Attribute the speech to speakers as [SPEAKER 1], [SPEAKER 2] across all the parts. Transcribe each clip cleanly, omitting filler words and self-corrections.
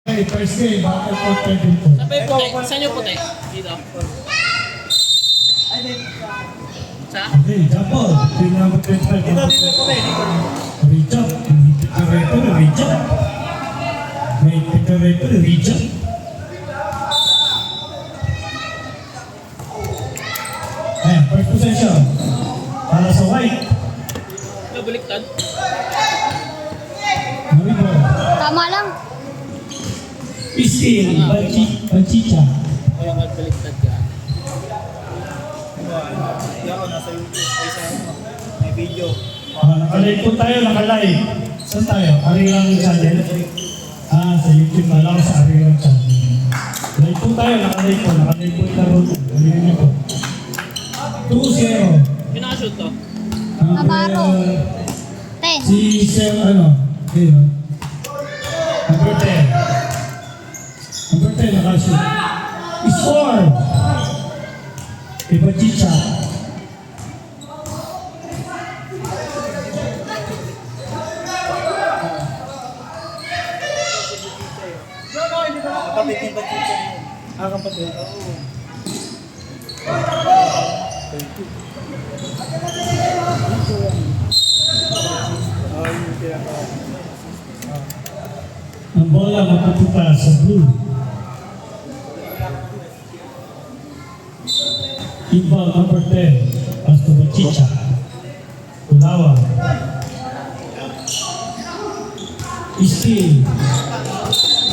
[SPEAKER 1] Okay, first game, bakit po pwede po?
[SPEAKER 2] Sabay puti. Saan yung puti? Dito. Sa?
[SPEAKER 1] Okay, jump ball. Team number 25.
[SPEAKER 3] Dito po kayo, dito.
[SPEAKER 1] Reach up. Picture reach up. May picture reach up. Ayan, first possession. Para sa white.
[SPEAKER 2] Nabaliktad.
[SPEAKER 1] Maribo.
[SPEAKER 4] Tama lang.
[SPEAKER 1] Pistil. Banchicha.
[SPEAKER 2] O yung nagbaliktad ka.
[SPEAKER 3] Hindi ako, nasa YouTube. Ay, sa ano, may video.
[SPEAKER 1] Nakalive po tayo, nakalive. Saan tayo? Arilang channel. Sa YouTube na lang sa Arilang channel. Live po tayo, nakalive po. Nakalive po yung laro. Galingan niyo po. 2-0.
[SPEAKER 2] Pinakashoot to.
[SPEAKER 4] Navarro. 10.
[SPEAKER 1] Si Sir, Ayun. Number 10. Number 10, nakashoot. Score! Iba Chicha.
[SPEAKER 3] Kapatid yung bagkita niyo. Kapatid. Oo.
[SPEAKER 1] Ang bola mapupunta sa blue. Inball number 10. Pasto Chicha. Ulawa. Steal.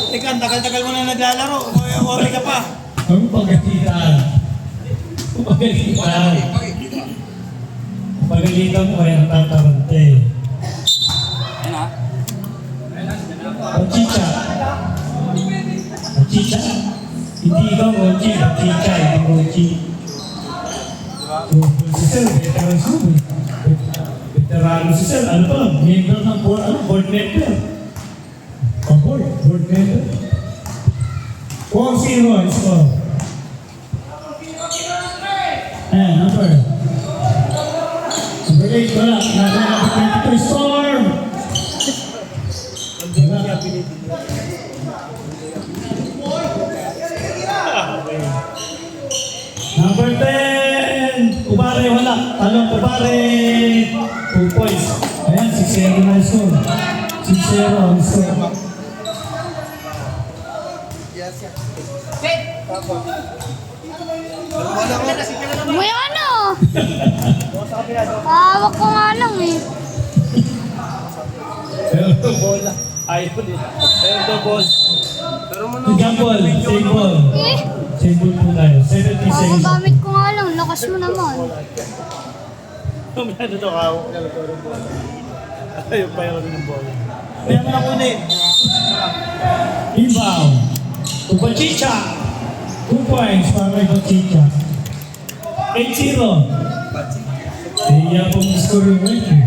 [SPEAKER 3] Teka, ang tagal-tagal mo na naglalaro. Worry ka pa.
[SPEAKER 1] Ang pagkatitan. Pagkatitan. Pagalitan mo ay natatarante.
[SPEAKER 2] Yan ha.
[SPEAKER 1] Chicha. Chicha. Hindi ikaw Ochi. Chicha. Hindi Ochi. Si Sir, veteran siya. Veterano si Sir. Ano pa? Member ng board member. Board member. 4-0 ang score. Number 8, wala. Number 22, Storm. Number 10, Ubare, wala. Talong Ubare. 2 points. Ayan, 6-0 na yung score. 6-0 ang score.
[SPEAKER 4] May ano? Hawak ko nga lang eh.
[SPEAKER 3] Bola. Ayun eh. Pero to ball. Pero mo na.
[SPEAKER 1] Gamble, same ball.
[SPEAKER 4] Eh,
[SPEAKER 1] Same ball po tayo. 70 seconds.
[SPEAKER 4] gamit ko nga lang. Lakas mo naman.
[SPEAKER 3] Ano to, hawak ka lang pero bola. Ayun pa yung ng bola. Kaya mo na kunin.
[SPEAKER 1] Inbound. Ubachicha. 2 points para kay Ubachicha. 8-0. Kaya pong score yung win.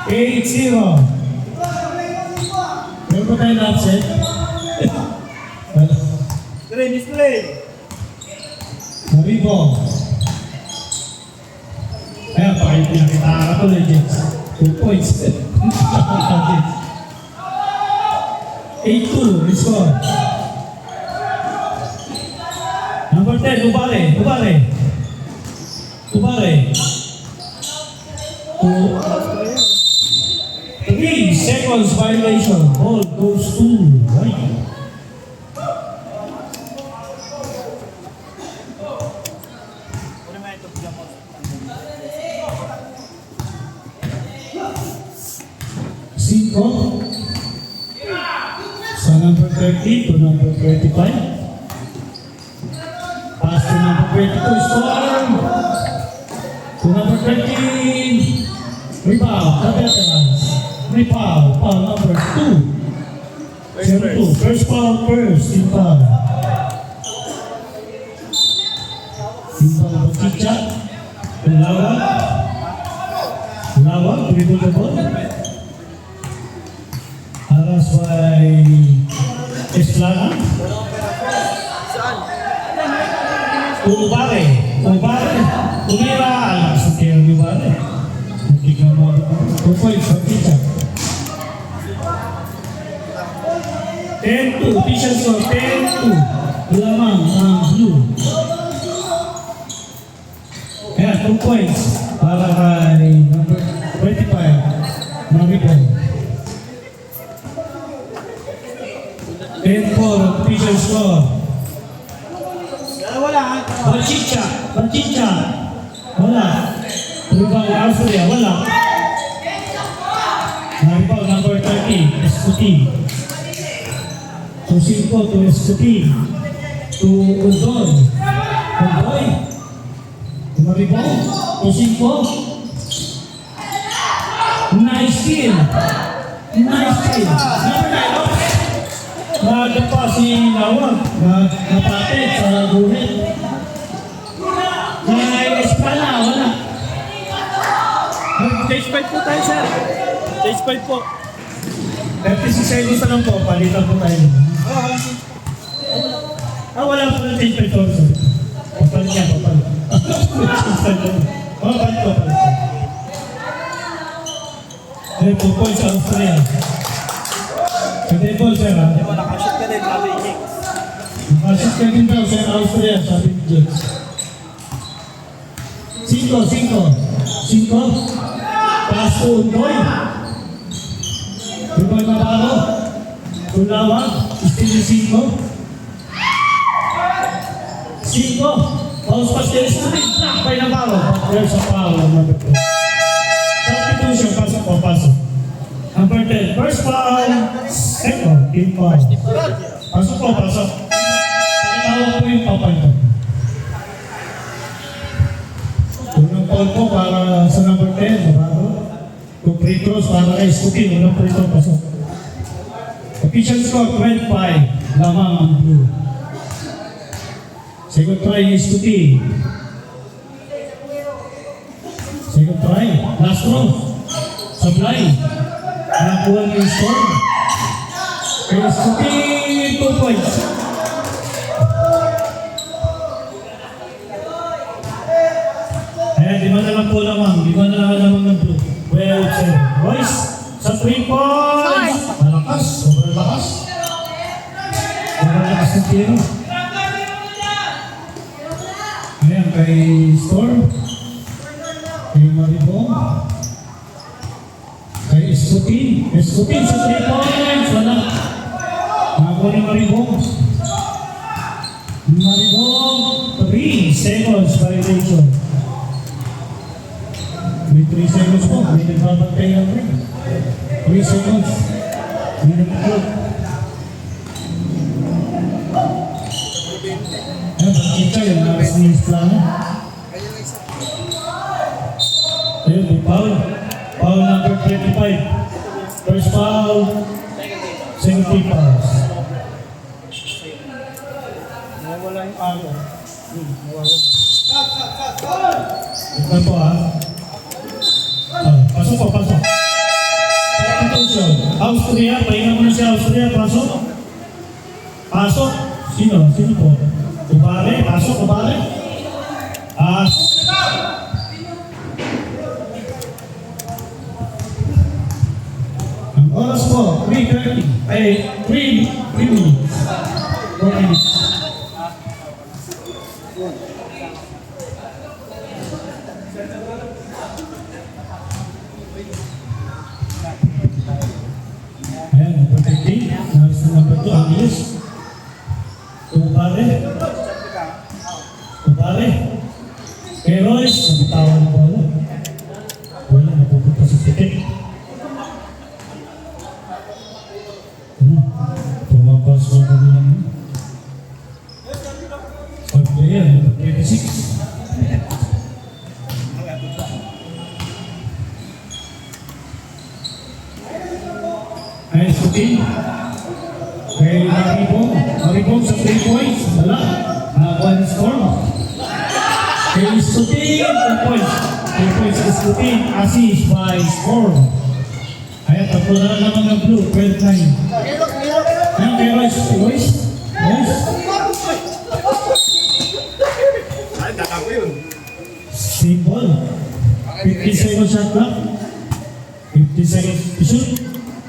[SPEAKER 1] 8-0. Meron ba tayo na-upset? Wala.
[SPEAKER 3] Display.
[SPEAKER 1] Maribo. Kaya pa kayo pinakita ko legit. 2 points. 8-2. Score. Number 10, Ubare. 3 seconds violation. Ball goes to right. Cinco. Sa number 30 to number 25. Pass to number 22, Storm. To number 13. Rebound, the veterans. Rebound, foul number 2. First foul first, team foul. Team foul Bachicha. Ulawa, dribble the ball. Aras by Eslana. Ubare. Umira. Alas, kaya Ubare. Hindi ka mo. 2 points, Bachicha. 10-2. Official score, 10-2. Lamang ang blue. Ayan, 2 points para kay number 25, Maribel. 10-4, official score. Bachicha. Wala. Rebound, Austria, wala. Rebound, number 30, Escuti. So, 5 to Escuti. To Udon. Udoy. Rebound, to 5. Nice kill. Number 9, oh. Nagpa si Lawag. Napatid sa guhit. Espana, wala.
[SPEAKER 3] Stage 5 po tayo, sir. Stage 5 po.
[SPEAKER 1] 36 seconds na lang po, palitan po tayo. Wala po ng stage 5 also. Papalit niya, papalit. Papalit po. Ayun po, points sa Austria. Kasi po, sir, ha?
[SPEAKER 3] Nakashoot ka din, sabi ni Nick.
[SPEAKER 1] Nakashoot ka din daw, sir, Austria, sabi ni James. 5. Pass to Undoy. Undoy Navarro. Tulawag. Estilo 5. Paus Pastel Street. Block by Navarro. There's a foul. Number 2. Substitution. Pasok. Number 10. First foul. Second. Team foul. Pasok. Tawag po yung papanto. Unang foul po para sa number 10, Navarro. Kung free throws para kay Scoopy, unang free throw pasok. Official score, 25. Lamang ang blue. Second try ni Scoopy. Second try. Last throw. Sablay. Nakakuha niyo yung score. Kay Scoopy, 2 points. Ayan, 5 na lang po lamang. 5 na lang lamang ng blue. Well, sir. Boys, sa 3 points. Malakas. Sobrang lakas. Sobrang lakas ng tiro. Ayan, kay Storm. Kay Maribong. Kay Escutin sa 3 points. Wala. Nakakuha ni Maribong. 3 seconds violation. May 3 seconds po. May nagbabantay ang rin. 3 seconds. May nagpapalot. Ayan, bakita yung nakas ni Isplano. Ayun, may foul. Foul number 25. First foul. Second team fouls.
[SPEAKER 3] Nawala yung araw. Nawala.
[SPEAKER 1] Ito po ha. Pasok. Substitution. Austria, pahinga muna si Austria. Pasok. Sino po? Kubare. Ang oras po, 3:30. 3 minutes. 4 minutes. Ayan, number 15. Number 2, Angeles. Kubare. Kay Royce, nabitawan na bola. Wala, napupunta sa titik. Tumabas ko na nilang third player, number 26. Ay, Sutin. Kay Maribong sa 3 points. Wala. One score. Kay Sutin, 2 points. 2 points kay Sutin. Assist by score. Ayan, tatlo na naman ng blue. 12-9. Ayan, kay Royce.
[SPEAKER 3] Ay, nakako yun.
[SPEAKER 1] Simple. 50 seconds shot clock. 50 seconds to shoot.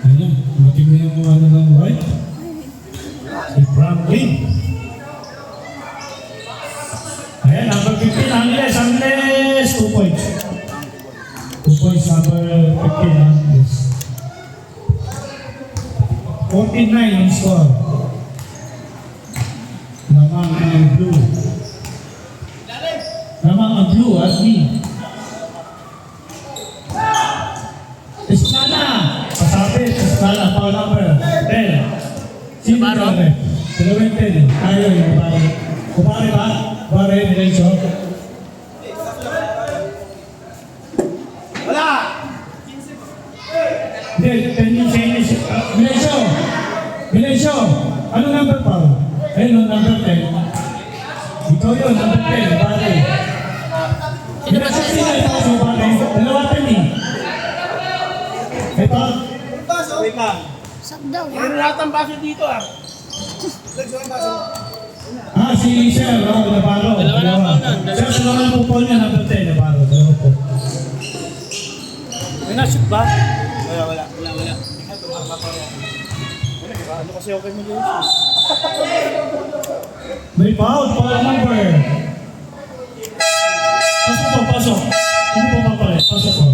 [SPEAKER 1] Ayun, mating mo yung ano ng right. Si Franklin. Ayan, number 15, Angles. Angles, 2 points. 2 points, number 15, Angles. 49 ang score. Lamang ang blue. Lamang ang blue at me. Esplana! Pasapit, Esplana, foul number 10. Sino
[SPEAKER 2] Navarro?
[SPEAKER 1] yung Dalawang 10. Tayo yung Navarro. Kumari ba? Kumari, Milencio.
[SPEAKER 3] Wala!
[SPEAKER 1] Hindi, 10 yung Chinese. Milencio! Milencio! Ano number pa? Ayun, number 10. Ikaw yun, number 10. Kumari.
[SPEAKER 2] Sino ba
[SPEAKER 1] Milencio,
[SPEAKER 2] siya?
[SPEAKER 1] sino ito? Kumari. Dalawa 10 eh. Ito.
[SPEAKER 3] Wait lang.
[SPEAKER 4] Sak daw.
[SPEAKER 3] Meron lahat ang baso dito ah.
[SPEAKER 1] Si Sir, Navarro.
[SPEAKER 2] Dalawa na ang foul nun.
[SPEAKER 1] Sir, dalawa na po niya, number 10, Navarro. Dalawa po.
[SPEAKER 3] May na-shoot ba? Wala. Ano kasi okay mo yun?
[SPEAKER 1] May foul number. Pasok po, pasok. Ano po papalit? Pasok po.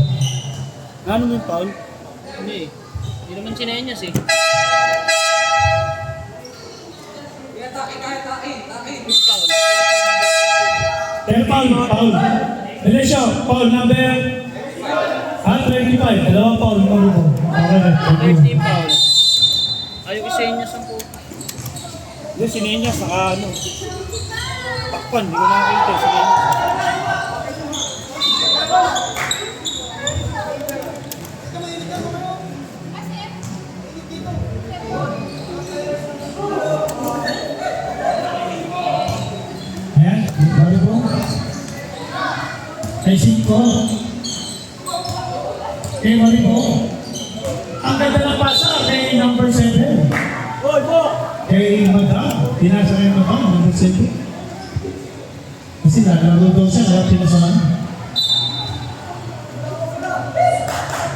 [SPEAKER 3] Ano mo yung foul?
[SPEAKER 2] Hindi. Hindi naman sinenyas eh. Foul.
[SPEAKER 1] Pero foul. Elisha, foul number 25. Dalawa foul number po. Okay,
[SPEAKER 2] 30 foul. Ayaw isenyas ang po.
[SPEAKER 3] Hindi, sininya saka ano. Takpan, hindi ko nakakita. Sininya.
[SPEAKER 1] Ayan, baru po. Kay 5. Kay Mari po. Ang ganda ng pasa kay number 7.
[SPEAKER 3] Hoy, bo!
[SPEAKER 1] Kay Madam. Pinasa kay Madam, number 7. Kasi lalaro daw siya, kaya pinasahan.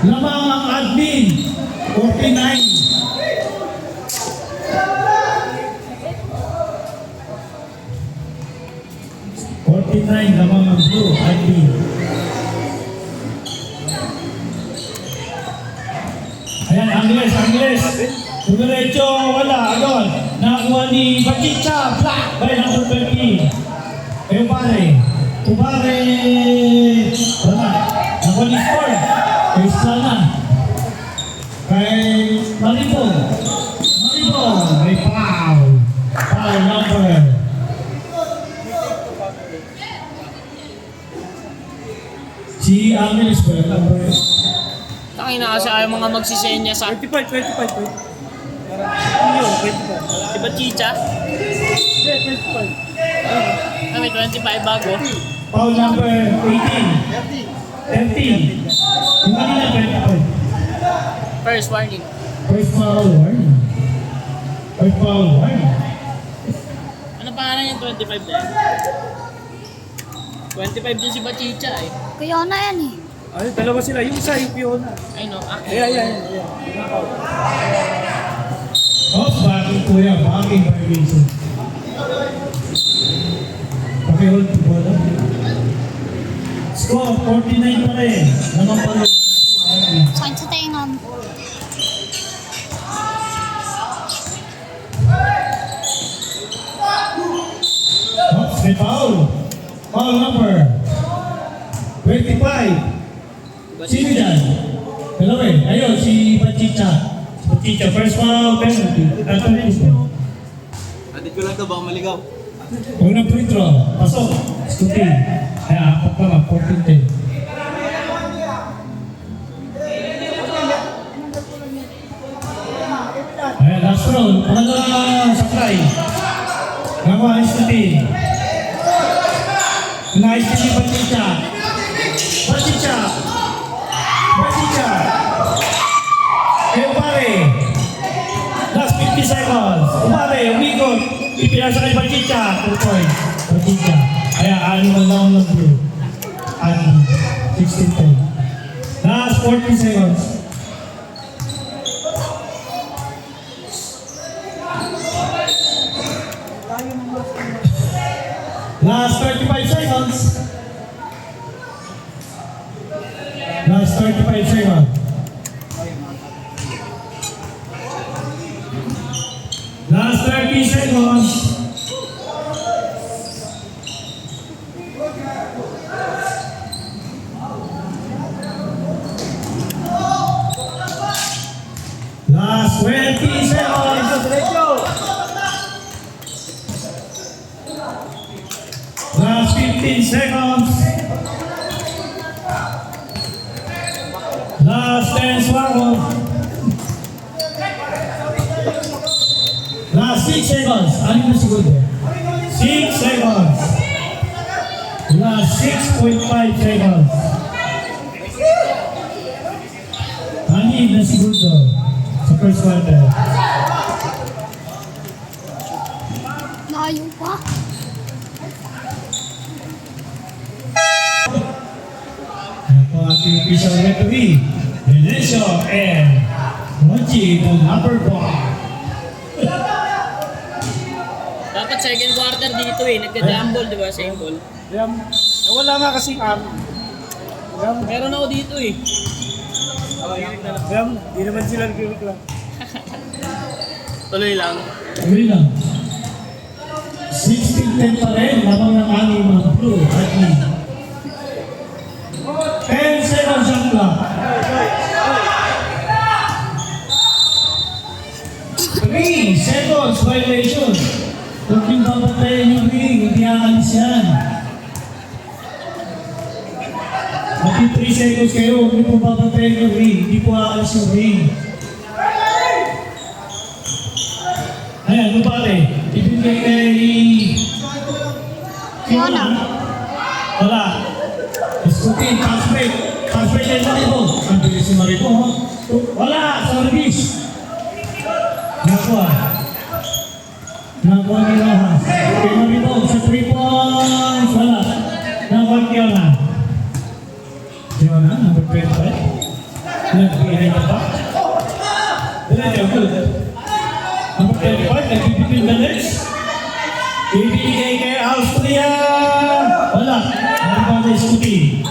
[SPEAKER 1] Lamang ang admin. 49. Lamang ang blue, admin. Ayan, Angles. Dumiretso, wala, agad. Nakuha ni Bachicha, black, by number 20. Ubare, wala. Nakuha ni Sport, kay Sana. Kay Maribon, may foul. Foul number. Si Angles ba? Number.
[SPEAKER 2] Tangin na kasi ayaw mga magsisenya sa...
[SPEAKER 3] 25. Yun, 25.
[SPEAKER 2] Di ba Chicha?
[SPEAKER 3] Hindi, 25.
[SPEAKER 2] May 25 bago.
[SPEAKER 1] Foul number 18. 30. Yung kanina 25.
[SPEAKER 2] First warning.
[SPEAKER 1] First foul, warning.
[SPEAKER 2] Ano pangalan yung 25 na yan? 25 din si Bachicha eh.
[SPEAKER 4] Kaya na yan eh.
[SPEAKER 3] Ay, dalawa sila. Yung isa, yung Fiona.
[SPEAKER 2] Ay no,
[SPEAKER 3] Ayan.
[SPEAKER 1] Bakit kuya? Bakit violation? Pakihold po ba? Score, 49 pa rin. Naman pa rin.
[SPEAKER 4] Sakit sa tenga mo.
[SPEAKER 1] May foul. Foul number 25. Sino dyan? Dalawa eh. Ayun, si Pachicha. First foul, penalty. Tatalinis mo.
[SPEAKER 5] Atit ko lang to, baka maligaw.
[SPEAKER 1] Unang free throw. Pasok. Scooping. Kaya apat naman, 14-10. Ayan, last round. Pangalawa, supply. Nakuha ang scooping. Nice si Pachicha. Pare. Last 50 seconds. Pare, umikot. Ipinasa kay Pachicha. 2 points. Pachicha. Kaya, ano lang ng blue. 16-10. Last 40 seconds. Last 35 seconds. Last 35 seconds. Last 30 seconds. Last 20 seconds. Last 15 seconds. Last 10 seconds. Last 6 seconds. Anim na segundo. 6 seconds. Last 6.5 seconds. Anim na segundo. Sa first quarter.
[SPEAKER 4] Layo pa.
[SPEAKER 1] Ito ang ating official referee, Venecio and Mochi, the number 4.
[SPEAKER 2] Dapat second quarter dito eh. Nagka-jumble, di ba? Same ball.
[SPEAKER 3] Wala nga kasing
[SPEAKER 2] Meron ako dito eh.
[SPEAKER 3] Di naman sila nag-reclam.
[SPEAKER 2] Tuloy lang.
[SPEAKER 1] Tuloy lang. 16-10 pa rin, labang ng aming mga blue at green. 10 seconds shot clock. 3 seconds violation. Huwag yung babatayin yung ring, hindi aalis yan. Mati 3 seconds kayo, huwag niyo po babatayin yung ring, hindi po aalis yung ring. Ayan, ano pare? Ibigay kay...
[SPEAKER 4] Fiona.
[SPEAKER 1] Wala. Iskutin, pass break. Pass break kay Maribo. Ang bilis si Maribo, ha? Wala, service. Nakuha. Nakuha ni Rojas. Kay Maribo, sa 3 points. Wala. Nakuha ni Fiona. Fiona, number 25. Nag-behind na ba? Diretso, good. Number 25, nagbibigil na next. Ibigay kay Austria. Wala. Ano ba na iskutin?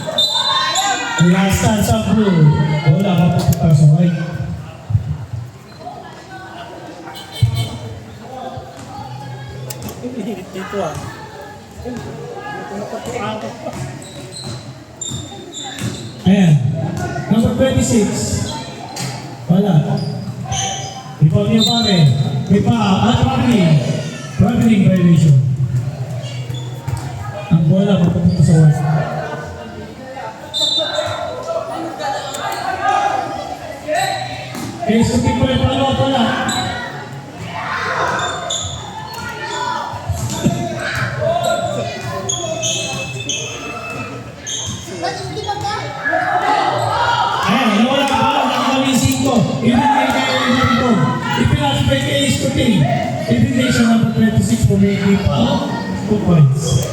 [SPEAKER 1] Last stand sa blue. Wala, mapupunta sa white.
[SPEAKER 3] Dito
[SPEAKER 1] Ayan. Number 26. Wala. Ikaw niyo pare. May pa. Traveling. Traveling violation. Ang bola mapupunta sa white. Eh, iskutin ko yung palo. Wala. Ayan, nawala ka ba? Nakakami 5. Ibigay kayo yung narito. Ipinasbay kayo yung scooting. Ibigay siya number 26 pumili pa. 2 points.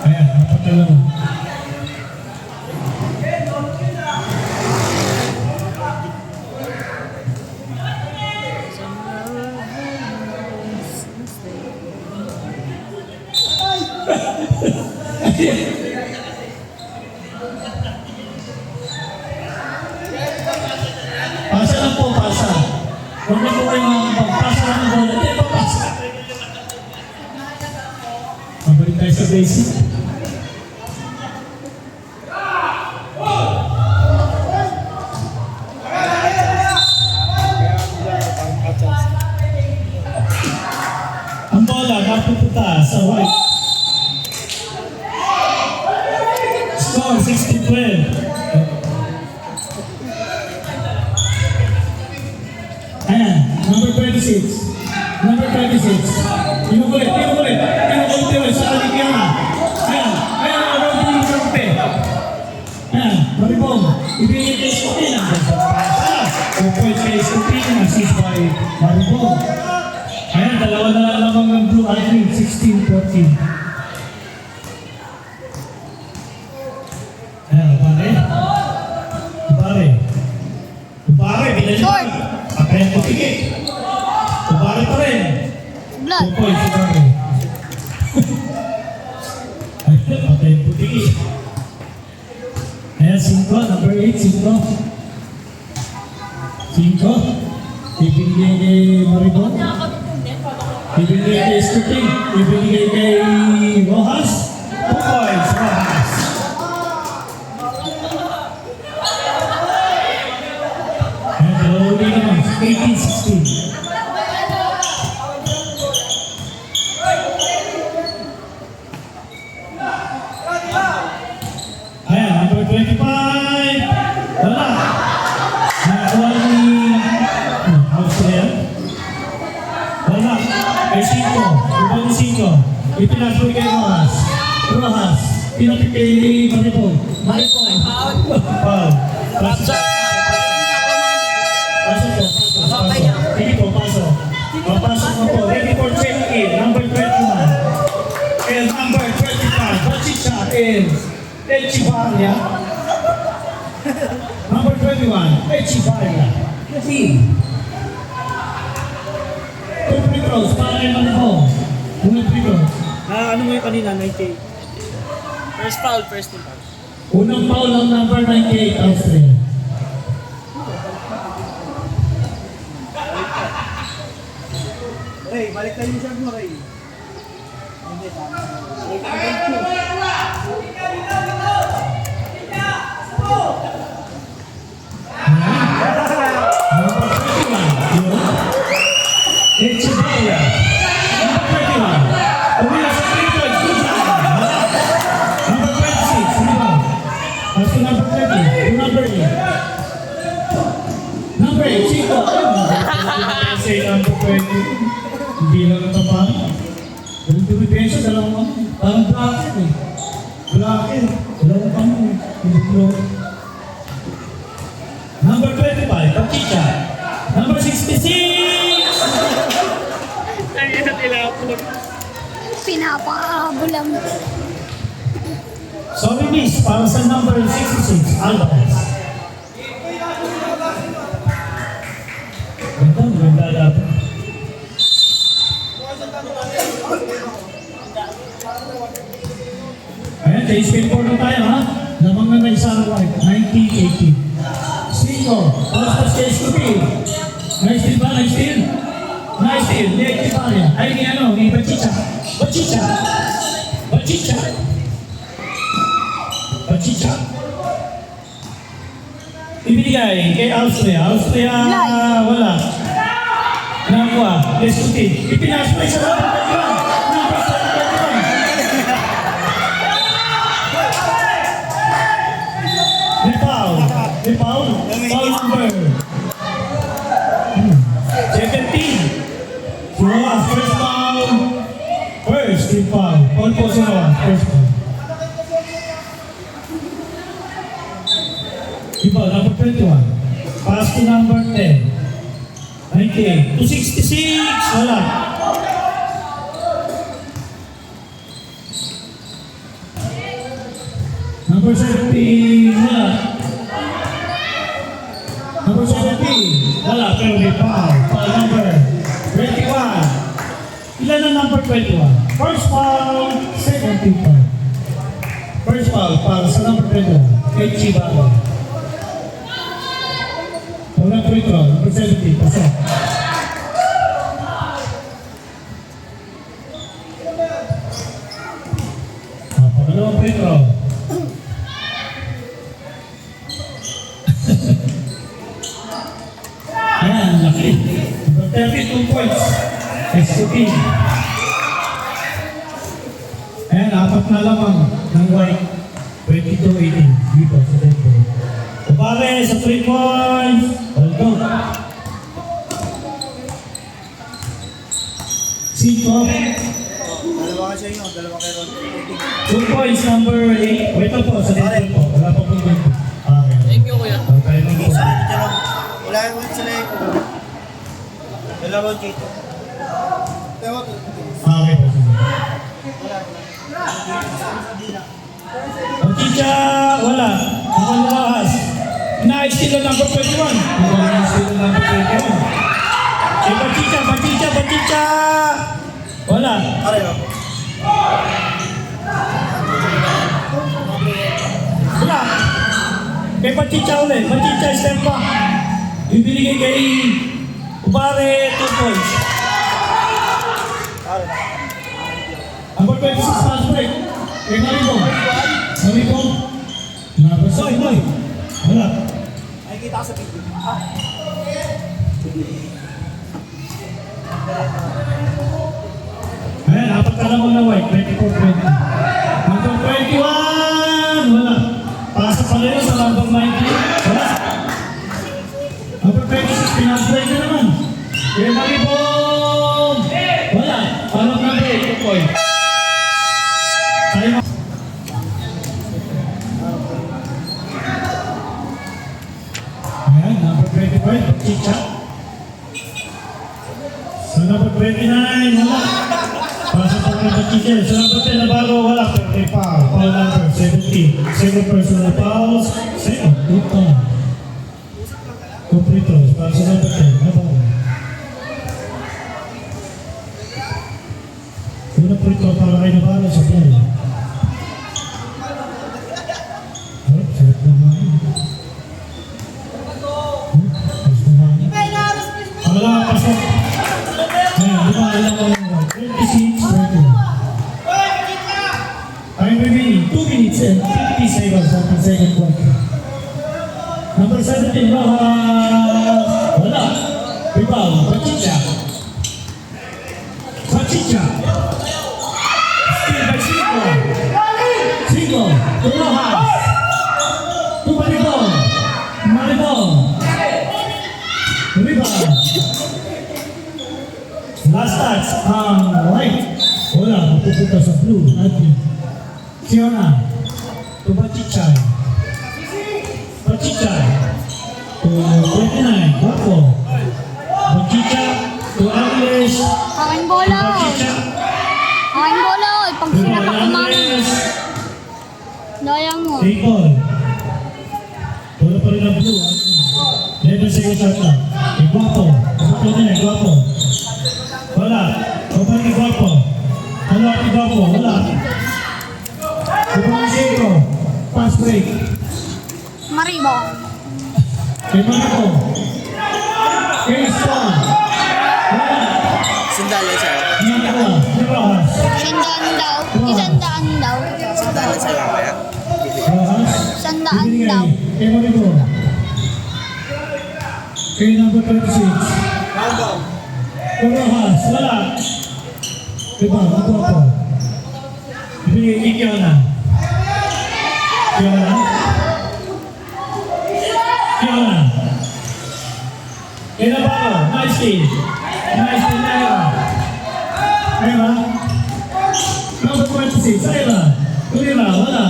[SPEAKER 1] Ayan, napatala mo. Pasa lang po, pasa. Huwag na po kayo mga pagpasa lang ng bola. Hindi, papasa. Mabalik tayo sa basic. Ang bola, mapupunta sa white. Score, 60-12. Ayan, number 26. Number 26. Inukulit. Inukulit sa kaligyan na. Ayan, Robin yung kampe. Ayan, Maribong. Ibigay kay Scotty na. Pasa. 2 points kay Scotty na. Assist by Maribong. Ayan, dalawa na lang lamang ng blue at green. 16-14. Ayan, Pare, binalikan. Ayan, putigit. Pare pa rin. 2
[SPEAKER 4] Blood.
[SPEAKER 1] points, Pare. Dikit. Ayan, 5. Number 8, 5. 5. Ibigay kay Maribon. Ibigay kay Scooting. Ibigay kay Rojas. 2 points, Rojas. Ayan, dalawa ulit naman. 18-16. Ayan, number 25. Wala. Nakakuha ni Austria. Wala. May 5. Ibang 5. Ipinasuri kay Rojas. Rojas. Pinapit kay Maripol. Maripol. Foul. Pasok. Pasok po. Sige po, pasok. Papasok mo po. Ready for check-in. Number 21. And number 25. Bachicha is Echivarria. Number 21, Echivarria. Team. 2 free throws, para kay Manabo. 1 free throws.
[SPEAKER 3] Ano mo yung kanina, 98?
[SPEAKER 2] First foul, first team foul.
[SPEAKER 1] Unang foul ng number 98, Austria.
[SPEAKER 3] Ray, balik tayo yung shot mo, Ray. Hindi, tama.
[SPEAKER 1] Number 21, Echivarria. Number 21, Umila sa free throws, good job. Number 26, Umila. As to number 30, to number 8. Number 8, Chico. Say number 20. Hindi lang natapahan. Ganun tumipensa, dalawang parang bracket eh. Bracket. Dalawang kamo eh. Hindi. Number 25, Pachicha. Number 66!
[SPEAKER 2] Ay, na tilapon.
[SPEAKER 4] Pinapakahabol lang.
[SPEAKER 1] Sorry miss, para sa number 66, Alvarez. Ganda dapat. Ayan, kay spin 4 na tayo ha. Lamang na may isang white, 1980. Cinco, paspas kay Scoopy. Nice steal ba? Nice steal? Nice steal, ni Echivarria. Ay, ni ano, ni Bachicha. Bachicha. Bachicha. Bachicha. Ibinigay kay Austria. Austria, wala. Nakuha, kay Scoopy. Ipinasok sa number 21. Number 21. May foul. May foul. Foul number 17. Rojas, first foul. First team foul. Foul po si Rojas, first foul. Iba, number 21. Pass to number 10. 98. 266. Wala. Number 17. Wala. Number 17. Wala, pero may foul. Foul number 21. Ilan ang number 21? First foul, second team foul. First foul, para sa number 21. Kay Chibago. Wala free throw, number 17. Pasok. Pangalawang free throw. Ayan, laki. Number 32 points. SCP. Ayan, 4 na lamang ng white. 22-18. Dito sa tempo. Pare sa 3 points. Hold on. Cinco.
[SPEAKER 3] Dalawa ka sa inyo, dalawa kay Ron.
[SPEAKER 1] 2 points, number 8. Wait lang po, sa tempo po. Wala pa pong tempo. Okay.
[SPEAKER 2] Thank you, kuya.
[SPEAKER 1] Okay lang po.
[SPEAKER 3] Wala yung ulit sila yung dalawang dito.
[SPEAKER 1] Okay po. Ang chicha, wala. Ang Rojas. Nice steal ang number 21. Nice steal ang number 21. Eh, Bachicha. Wala.
[SPEAKER 3] Pareho.
[SPEAKER 1] Kay Pachicha ulit. Pachicha, step back. Ibinigay kay Upare 2 points. Number 26, fast break. Kay Maribo. Maribo. Nabasa. Wala.
[SPEAKER 3] Nakikita ka sa video.
[SPEAKER 1] Ayan, apat ka lang na white. 24-20. Number 21. Wala. Pasa pa rin sa number 19. Wala. Number 26, pinag-break na naman. Kaya Maribong! Wala. Paano number 8? 2 points. Tayo. Ayan, number 25, Chicha. Sa number 29, wala. Pasa pa rin sa Chicha. Sa number 10 na bago, wala. Pero may foul. Foul number 17. Second personal fouls. Second. Good time. Completos. Para sa number 10. Nabago. Una prito para kay Navarro sa play. Sarap naman. Wala, pasok. Ayan, di ba alam ko yung 26-30. Time remaining 2 minutes and 50 seconds after second quarter. Number 17, Rojas. Wala. Rebound, Pachicha. Pachicha. Steal by Cinco. Cinco. To Rojas. To Maribong. Maribong. Rebound. Last touch. Right. Wala. Mapupunta sa blue. Natin. Fiona. To Pachichay. Pachichay. To 29. Guapo. Pachicha. To Angeles.
[SPEAKER 4] Aking bola.
[SPEAKER 1] Pachicha.
[SPEAKER 4] Aking bola. Pag sinapak ko mami. Daya mo.
[SPEAKER 1] Nicole. Wala pa rin ang blue. 11 seconds ata. Guapo. Guapo din eh. Guapo. Wala. Guapo ni Guapo. Wala ni Guapo. Wala. Guapo ni Cinco. Pass break.
[SPEAKER 4] Maribong.
[SPEAKER 1] Kay Marco. Kay Spawn. Wala.
[SPEAKER 2] Sandali siya.
[SPEAKER 1] Nico. Ni Rojas.
[SPEAKER 4] Sandaan daw. Isandaan daw.
[SPEAKER 2] Sandali siya mamaya.
[SPEAKER 1] Rojas.
[SPEAKER 4] Sandaan
[SPEAKER 1] Ibinigay
[SPEAKER 4] daw.
[SPEAKER 1] kay Maribo. Kay number 26. Kay Rojas. Wala. Diba? Ako ako. Ibinigay kay Kiona. Kiona. Kiona. Kay Navarro. Nice team. Nice team na Eva. Eva. Number 26. Eva. Kulira. Wala.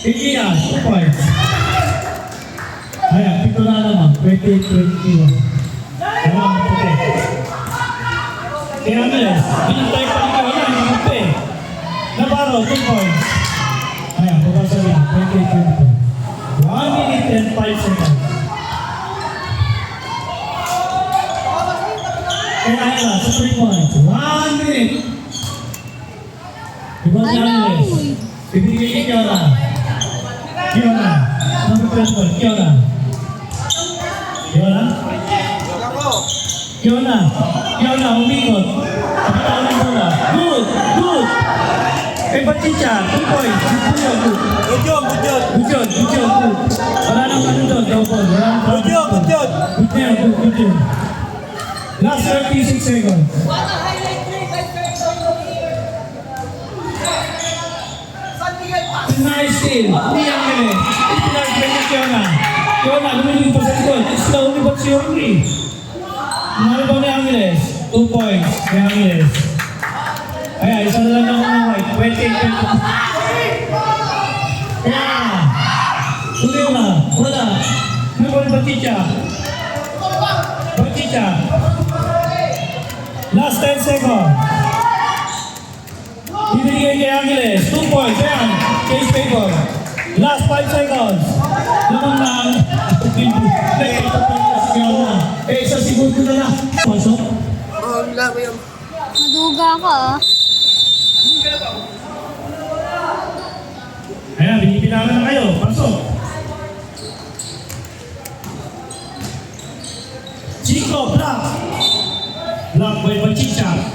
[SPEAKER 1] Kay Kia. 2 points. Ayan, pito na naman. 28-21. Ayan, puti. Kay Angeles. Pinintay pa rin wala. Yung puti. Navarro. 2 points. Ayan, babasa rin. 28-22. 1 minute and 5 seconds. Kay Ayla, sa 3 points. 1 minute. Diba ni Angeles? Ibigay kay Kiona. Kiona. Number 21, Kiona. Kiona? Kiona. Kiona, umikot. Kapitawan ng bola. Good! Good! Kay Pachicha, 2 points. Good.
[SPEAKER 3] Good job, good job.
[SPEAKER 1] Good job, good job, good. Wala nang ano doon, daw po. Wala nang
[SPEAKER 3] Good job, good job.
[SPEAKER 1] Good na yan, good job. Last 36 seconds. Nice steal. Ni Angeles. Pinag-break ni Kiona. Kiona, lumiling pa sa likod. Slowly but surely. Naribaw ni Angeles. 2 points ni Angeles. Ayan, isa na lang ako ng white. 28-22. Kaya, tuloy na. Wala. Naribaw ni Baticha. Baticha. Last 10 seconds. Ibinigay kay Angeles. 2 points. Ayan. Case paper. Last 5 seconds. Lamang lang. Eh, isang segundo na lang. Pasok.
[SPEAKER 4] Naduga ka ah.
[SPEAKER 1] Ayan, binibilangan na kayo. Pasok. Chico, block. Block by Bachicha.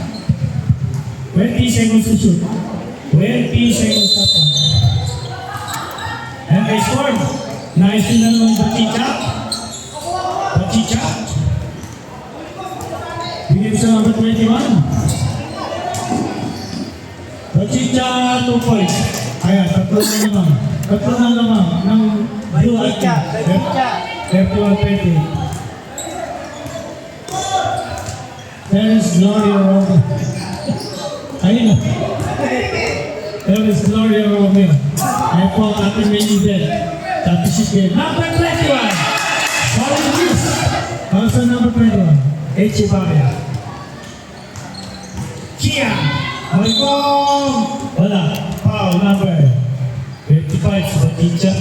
[SPEAKER 1] 20 seconds to shoot. 20 seconds to shoot. And they scored. Nice na naman Bachicha. Bachicha. Bigyan sa number 21. Bachicha, 2 points. Ayan, tatlo na naman. Tatlo na naman ng blue at team. 31-20. There is Gloria Romeo. Ayun na. There is Gloria Romeo. Ayan po ang ating main event. Tapos si game. Number 21. Solid news. Also number 21. Echevarria. Kia. Malcolm. Wala. Foul number 55 sa Bachicha.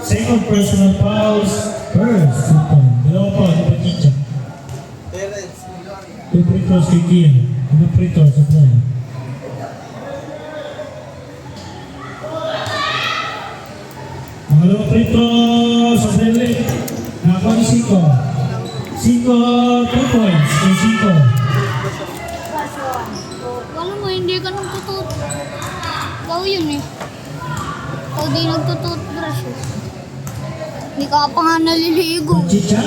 [SPEAKER 1] Second personal fouls. First. Dalawa pa sa Bachicha. Two free throws kay Kia. Two free throws sa play. Mga free throws sa Delhi. Nakakuha ni Siko. Siko, 2 points kay Siko.
[SPEAKER 4] Alam mo, hindi ka nagtutut. Ikaw yun eh. Ikaw di nagtututbrush eh. Hindi ka pa nga naliligo.
[SPEAKER 1] Bachicha.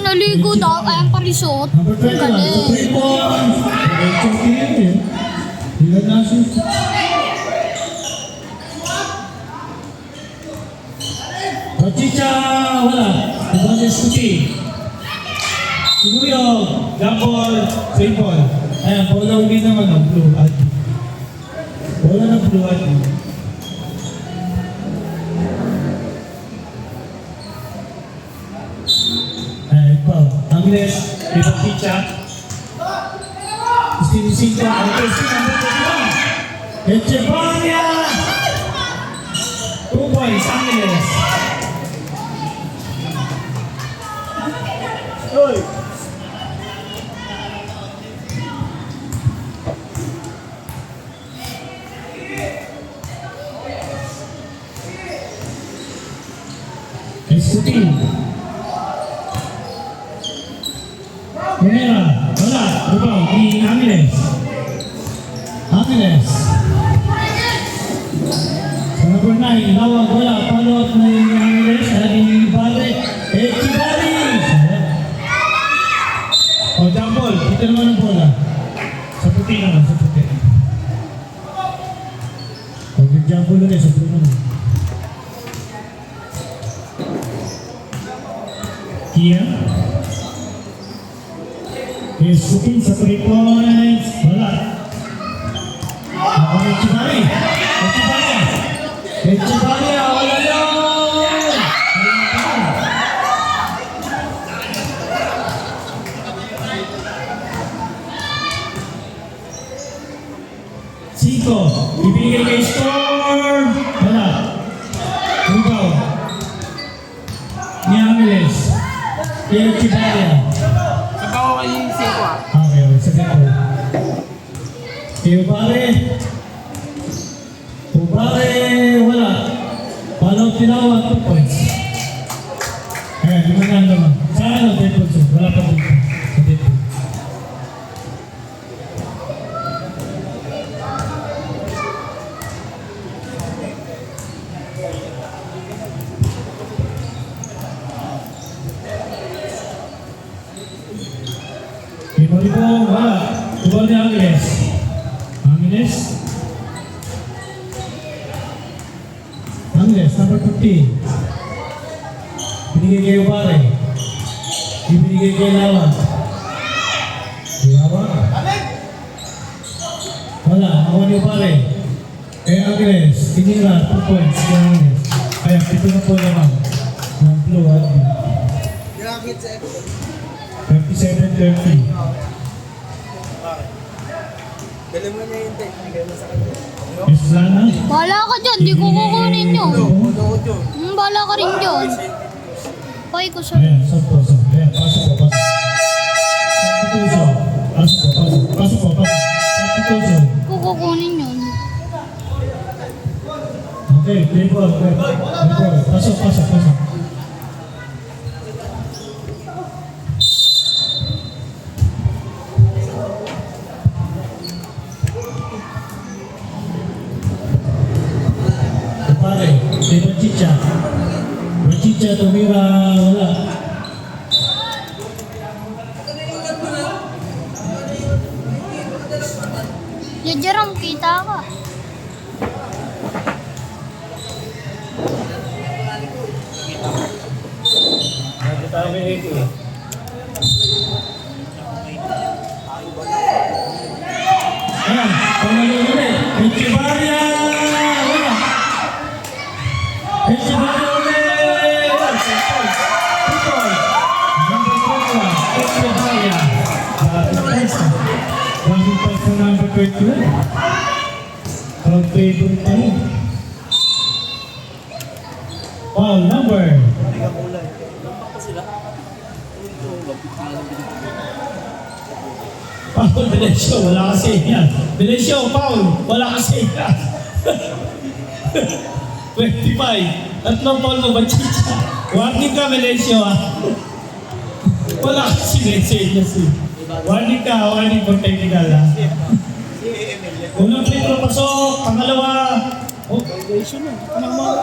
[SPEAKER 4] Naligo daw. Ayan pa resort.
[SPEAKER 1] Number 21,
[SPEAKER 4] Galing.
[SPEAKER 1] 2 points. Diretso Kia eh. Ilan na siya? Bachicha, wala. Ito na Scuti. Siguro, double, 3 ball. Ayan, bola uli naman ang blue at bola ng blue at ayan, ito. Angles, kay Bachicha. Sinisin ka, ang kasi number 21. Echevarria! 2 points, Angles.
[SPEAKER 3] Uy!
[SPEAKER 1] Escutin. Munera, wala, rebound ni Angeles. Angeles. Sa number 9, lawag, wala, follow-up na yung Angeles, naging Barre, Echevarria. O, jump ball, dito naman ang bola. Sa puti naman, sa puti. O, jump ball ulit, sa puti naman. Kia. Escutin sa 3 points. Wala. Ako ng Echevarria. Echevarria. Echevarria. Wala yun. Cinco. Ibigay kay Storm. Wala. Rebound. Ni Angeles. Kay Echevarria.
[SPEAKER 2] Sabaw ko yung siko ah.
[SPEAKER 1] Okay, sige po. Ubare. Ubare, wala. Follow tinawag, 2 points. Ayan, lumayan naman. Saan ang 10 points? Wala pa dito. Sa dito. Ibalibong, wala. Tubal ni Angeles. Angeles. Angeles, number 15. Binigay kay Ubare. Ibinigay kay Lawag. Lawag. Wala, ako ni Ubare. Kay Angeles, tinira, 2 points kay Angeles. Kaya, pito na po naman. Ng blue at blue. 57-30.
[SPEAKER 5] Dali mo niya yung technical mo sa kanya.
[SPEAKER 1] Islana.
[SPEAKER 4] Bahala ka dyan, di ko kukunin yun.
[SPEAKER 5] Uno-uno yun.
[SPEAKER 4] Bahala ka rin dyan. Pay ko sa...
[SPEAKER 1] Ayan, sakto. Ayan, pasok po, pasok. Sakto. Pasok po, pasok. Pasok po, pasok. Sakto.
[SPEAKER 4] Kukunin yun.
[SPEAKER 1] Okay, play ball. Pasok. Bachicha, tumira, wala.
[SPEAKER 4] Yung Jerome, kita ka.
[SPEAKER 3] Dati tayo kay Eko eh.
[SPEAKER 1] Ayan, pangalan ulit. Echevarria, wala. Echevarria ulit. People. Number 21, Echevarria. Bagong pasta number 21. Crowd favorite pa rin. Foul number. Foul, Benicio, wala kasi yan. Benicio, foul, wala kasi yan. 25. Tatlong foul mo, Bachicha. Warning ka, Benicio, ha? Wala kasi Benicio si. Warning ka, warning for technical, ha? Unang free throw, pasok. Pangalawa. Oh,
[SPEAKER 3] Violation na. Anong mga?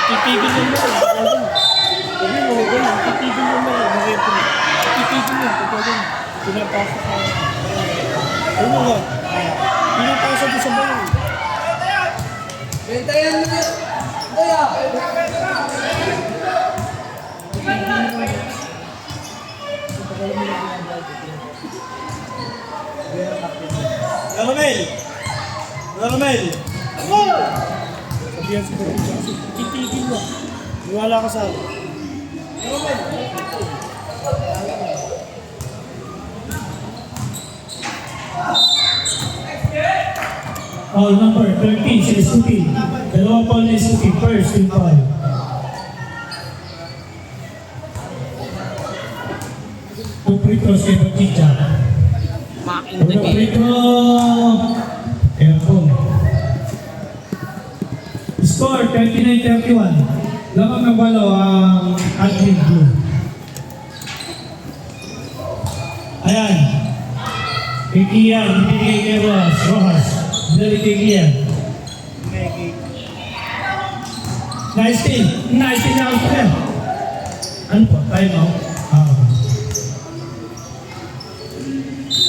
[SPEAKER 3] Titigil lang mo. Sabi mo, ganun. Titigil lang mo. Titigil lang. Pagkagan. Pinapasok ka. Ano nga? Pinapasok ko sa bayan.
[SPEAKER 5] Bentayan mo na. Kaya.
[SPEAKER 3] Ramel! Ramel! Sabihan si Bachicha kasi titigil lang. Iwala ka sa akin.
[SPEAKER 1] foul number 13, si Estupi. Dalawang foul ni Estupi. First, team foul. Two free throws kay Bachicha.
[SPEAKER 2] Making the
[SPEAKER 1] Unang free
[SPEAKER 2] game.
[SPEAKER 1] throw. Aircon. Score, 39-31. Lamang ng walo ang Admin Blue. Ayan. Kay Kian, binigay kay Rojas. Binigay kay Kian. Nice team. Nice team na ako. Ano po? Time out.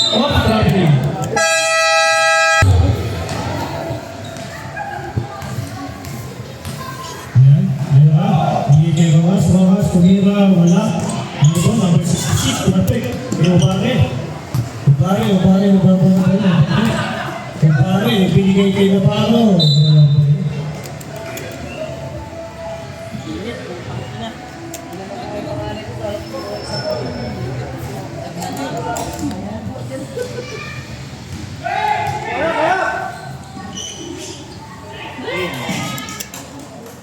[SPEAKER 1] Oh, traveling. Ayan. Ayan. Binigay kay Rojas. Rojas, tumira, wala. Ano ba? Number 66. Tumapik. Ubare. Ubare, binigay kay Navarro.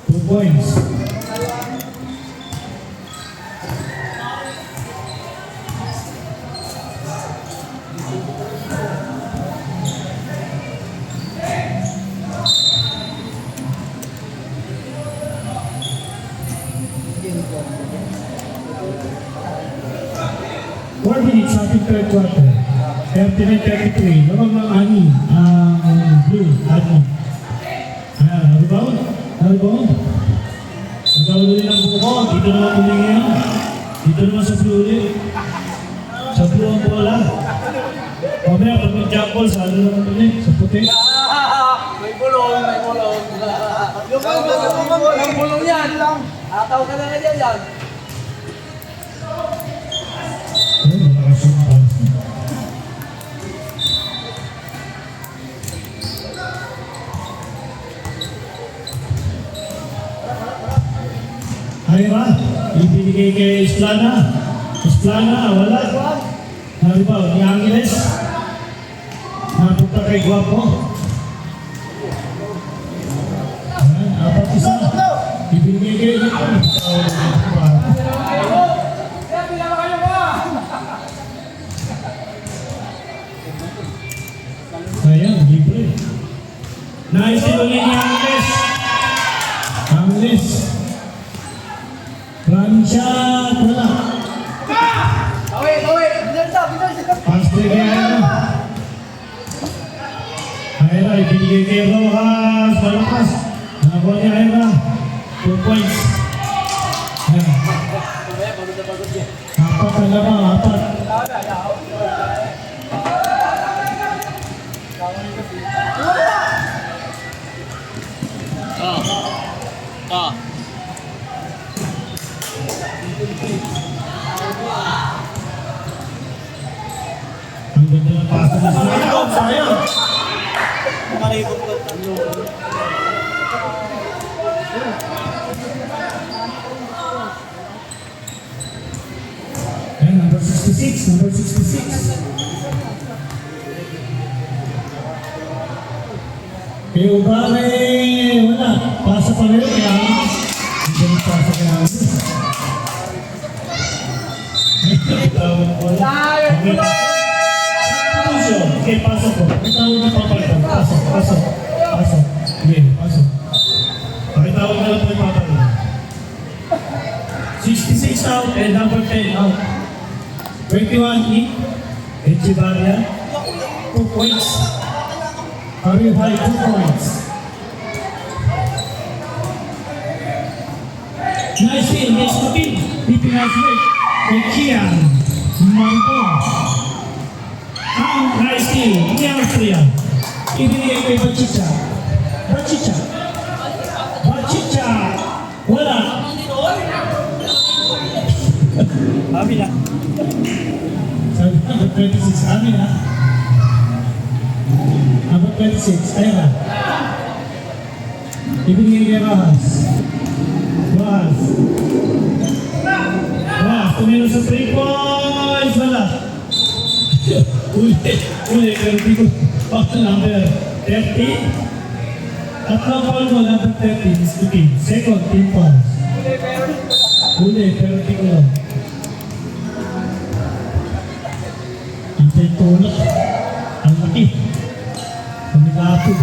[SPEAKER 1] Two points. Four minutes after third quarter. 39-33. Lamang ng ani ang Blue. Ani. Rebound. Rebound. Rebound ulit ang buko. Dito naman ulit ngayon. Dito naman sa Blue ulit. Sa Blue ang bola. Mamaya pag mag-jump ball, sa ano naman ulit. Sa puti.
[SPEAKER 5] May bulong, may bulong. Yung bulong yan. Ataw ka na nga yan.
[SPEAKER 1] Ayun, malakas yung bounce niya. Ayra, ibinigay kay Esplana. Esplana, wala. Naribaw, ni Angeles. Napunta kay Guapo. Ayan, apat isa. Ibinigay kay sayang, libre. Nice ulit ni Angeles. Angeles. Ranshot, wala. Pass play kaya ano. Ira, ibinigay kay Rojas. Malakas. Nakakuha ni Ira. 2 points. Ayan. Apat na lamang, apat.
[SPEAKER 2] Oh.
[SPEAKER 1] Ang ganda ng pasa na sila. Sayang.
[SPEAKER 3] Nakaribot ko.
[SPEAKER 1] Ayan, number 66. Number 66. Kay Ubare, wala. Pasa pa rin. Kaya, hindi na pasa kaya. Tawag ko lang. Okay, pasok po. Pakitawag na papalitan. Pasok, pasok, pasok. Okay, pasok. Pakitawag na lang po yung papalitan. 66 out and number 10 out. 21 in. Echevarria. 2 points. Ariel High, 2 points. Nice team, next to team. Keeping us with Kian Marco. Ang nice team, ni Austria. Ibinigay kay Bachicha. Bachicha. Bachicha. Wala.
[SPEAKER 3] Amin na.
[SPEAKER 1] Sabi number 26, amin ha. Number 26, ayun na. Ibinigay kay Rojas. Rojas. Rojas, tumino sa 3 points. Wala. Uli, pero di ko. Number 30. Tatlong ball mo, number 30 is to team. Second, team pass. Uli, pero di ko lang. Antay tulak. Ang laki. Pamilapo.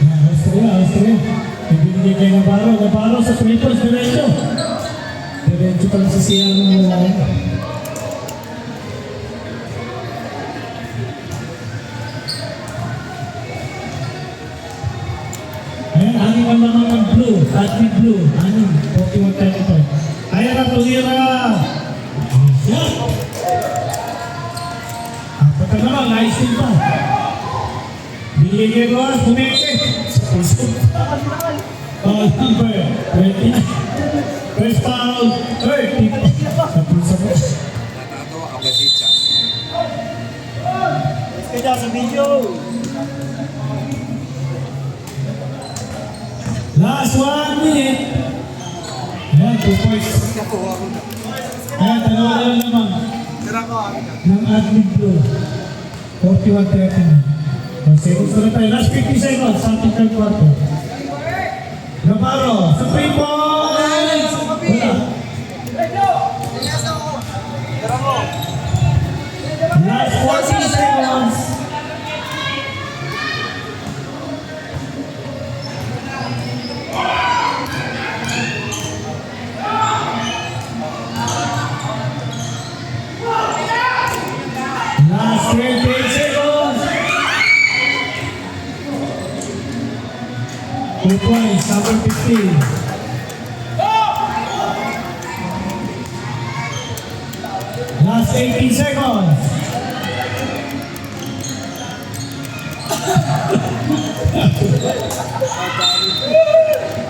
[SPEAKER 1] Austria, Austria. Ibinigay kay Navarro. Navarro sa 3 points, diretso. Diretso pa lang sa siyang ng lalaki. Ayan, aning ang mga ng blue. Admin blue. Aning, 41-35. Ayan ang tulira. Yan. Apat na naman, nice team pa. Binigay ko, kumeke. Sa puso. Foul number 29. First foul, 30. Sa puso.
[SPEAKER 6] Natatawa ka ba, Chicha?
[SPEAKER 3] Let's go dyan sa video.
[SPEAKER 1] Last 1 minute. Ayan, 2 points. Ayan, dalawa lang naman. Ng admin blue. 41-39. Seconds na tayo. Last 50 seconds. Something third quarter. Navarro, sa 3 points. Wala. Last 40 seconds. Last 28 seconds. 2 points, number 15. Last 18 seconds.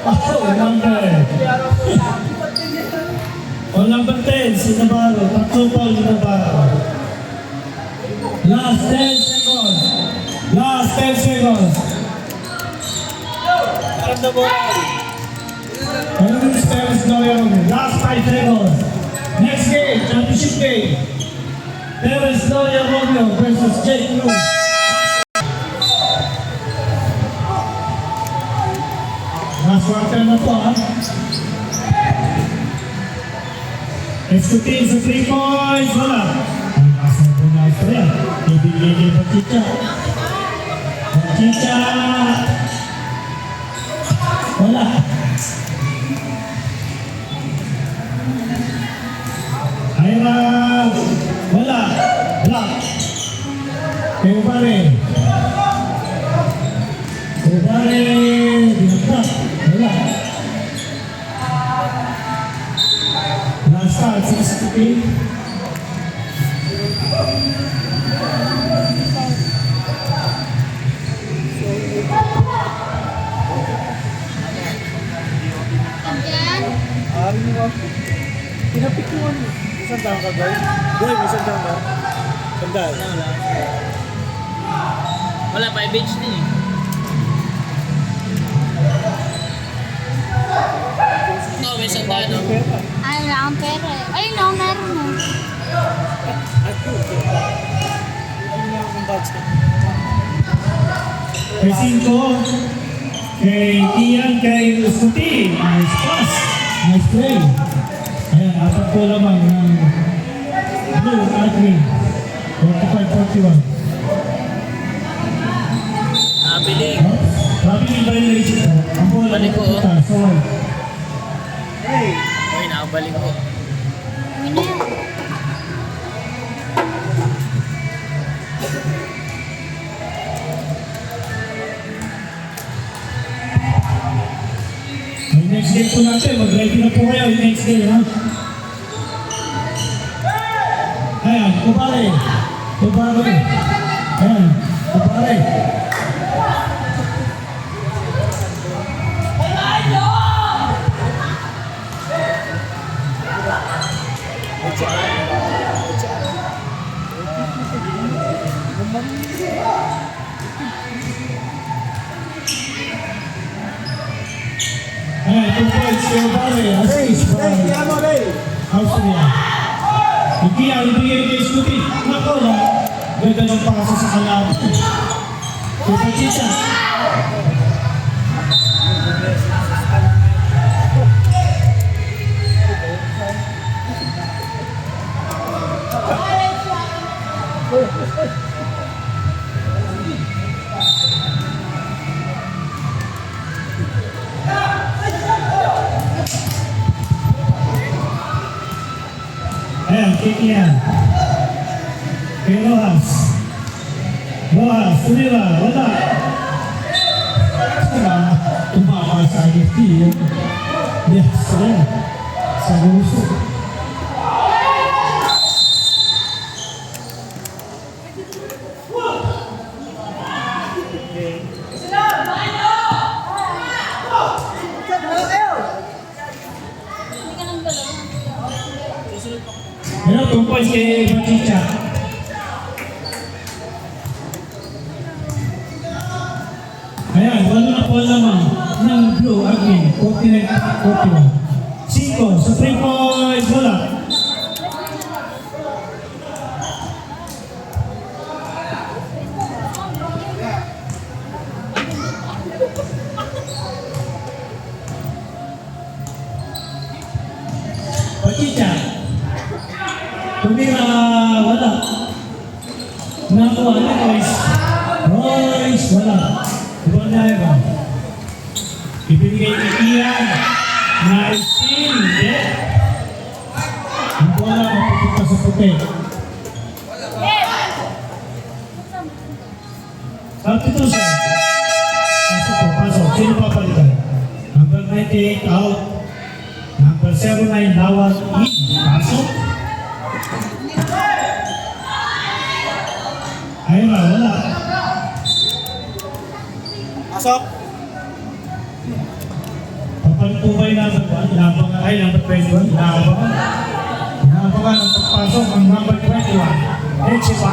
[SPEAKER 1] Oh, number. On number 10, si Navarro. Tatlo ball ni Navarro. Last 10 seconds. Last 10 seconds.
[SPEAKER 3] Alam na mo.
[SPEAKER 1] Last 5 seconds. Next game, championship game. Terence Noya Romeo versus Jake Cruz. Last quarter na po, ha? Expertise sa 3 points. Wala. Ang last na po na Austria. Ibigay kay Bachicha. Bachicha. Wala. Ira. Wala. Block. Kay Ubare. Ubare, dinagdag. Wala. Last card, 60.
[SPEAKER 4] Again.
[SPEAKER 3] Ari mo ako. Pinapik mo ano. Isang taon ka, Goy? Goy, isang taon ka? Sandal.
[SPEAKER 2] Wala, 5 inch din eh. Ito, may sandal, no?
[SPEAKER 3] Pera.
[SPEAKER 4] Ay, wala akong pera eh. Ay, no, meron mo.
[SPEAKER 3] At yun. Hindi na akong budget.
[SPEAKER 1] Kay 5. Kay Ian, kay Uskuti. Nice pass. Nice play. Ayan, apat po lamang ng blue at green. 45-41.
[SPEAKER 2] Nabiling.
[SPEAKER 1] Grabe yung violation ko. Ang bola
[SPEAKER 2] Balik ko, oh.
[SPEAKER 1] napunta. So,
[SPEAKER 3] Hey!
[SPEAKER 2] Uy, nakabaling ko.
[SPEAKER 4] Kami na yan.
[SPEAKER 1] may next game po natin. Mag-ready na po kayo yung next game, ha? Ayan, Ubare. Ubare. Ayan, Ubare. Ayan, 2 points kay Ubare. Assist by Austria. Hindi ang ibigay kay Scoopy. Nako na. Ganda ng paso sa kalaban. Kay Pachita. Ayan, kick yan. Kay Rojas. Rojas, tumira, wala. Tumama sa IFT. Yes, sir. Sa gusto.
[SPEAKER 4] Hindi ka nang galaw.
[SPEAKER 1] Ayan, 2 points kay Pachita. Ayan, wala na po lamang ng blue at green. 49-41. 5 sa 3 points, wala. Pachita. Tumira, wala. Nakuha ni Royce. Royce, wala. Ibang na iba. Ibigay kay Ian. Nice team. Hindi. Ang bola mapupunta sa puti. Substitution. Pasok po, pasok. Sino papalitan? Number 98 out. Number 79 Lawal in. Pasok. Ayun na, wala.
[SPEAKER 3] Pasok!
[SPEAKER 1] Papalitubay na sa buwan. Inabangan, ay, number 21. Inabangan. Inabangan ang pagpasok ang number 21. Echipa.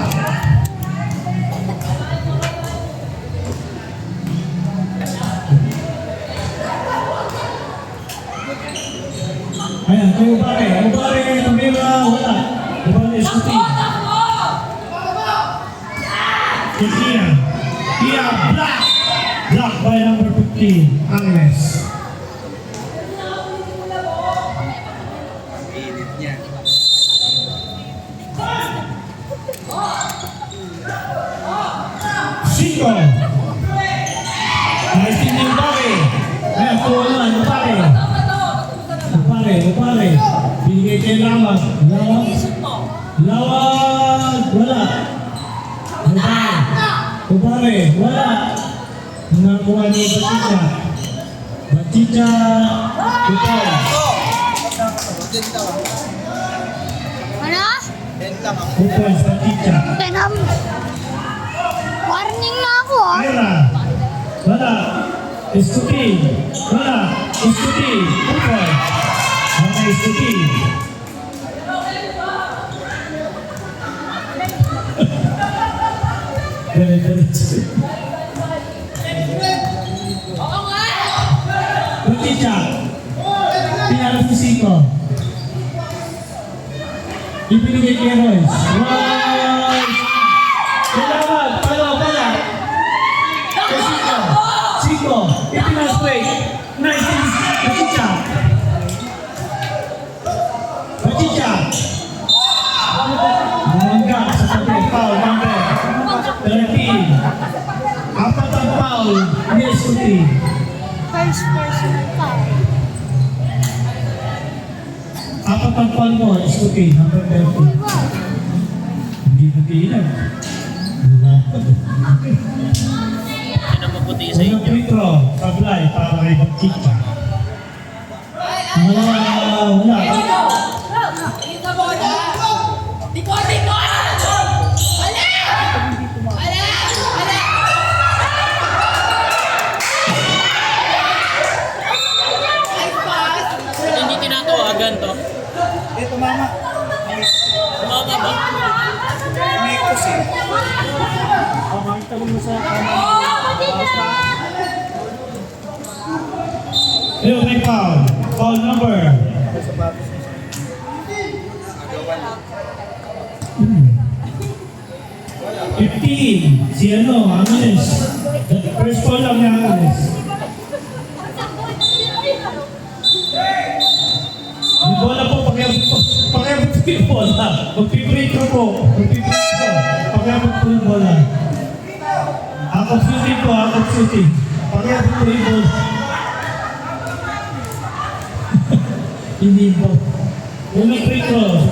[SPEAKER 1] Ayan, kay Ubare. Ubare, tumira, wala. Ubare, Scoopy. Kia. Kia, black. Black by number 15, Angles.
[SPEAKER 6] Init niya.
[SPEAKER 1] Cinco. Nice team ng Ubare. Ayan, tuwan na, Ubare. Binigay kay Lawag. Lawag, wala. Kubare, wala. Nakuha ni Batita. Batita, Kupal.
[SPEAKER 4] Ano?
[SPEAKER 1] Kupal, Batita.
[SPEAKER 4] Tenam. Warning na ako ah.
[SPEAKER 1] Ira, wala. Istuti, wala. Istuti, Kupal. Wala Istuti. Diretso. Batita. Pinalo si Siko. Ibinigay kay Royce. Royce! Kailangan! Pala! Kay Siko. Siko! Ipinasway. Nice! Batita. Batita. Bumangga sa tabi. Foul number 13. Apat ang foul. Yes, Kuti.
[SPEAKER 4] First person pa.
[SPEAKER 1] Apat ang foul mo. Yes, Kuti. Number 13.
[SPEAKER 4] Uy, wow.
[SPEAKER 1] Hindi nag-iilan. Wala pa.
[SPEAKER 2] Yan ang mabuti sa
[SPEAKER 1] Unang
[SPEAKER 2] inyo.
[SPEAKER 1] free throw. Sablay para kay Batita. Wala.
[SPEAKER 2] Ba't hindi tinatawagan to?
[SPEAKER 3] Ito mama.
[SPEAKER 2] Tumama ba?
[SPEAKER 3] May kasi. Makita mo sa
[SPEAKER 1] Ayun, may foul. Foul number.
[SPEAKER 3] sapatos.
[SPEAKER 1] 15. Si Angeles. First foul lang ni Angeles. Yung bola po, pakiabot po yung bola. Magpiprito po. Pakiabot po yung bola. Ako shooting. Pakiabot po yung bola. Hindi po. Unang free throw.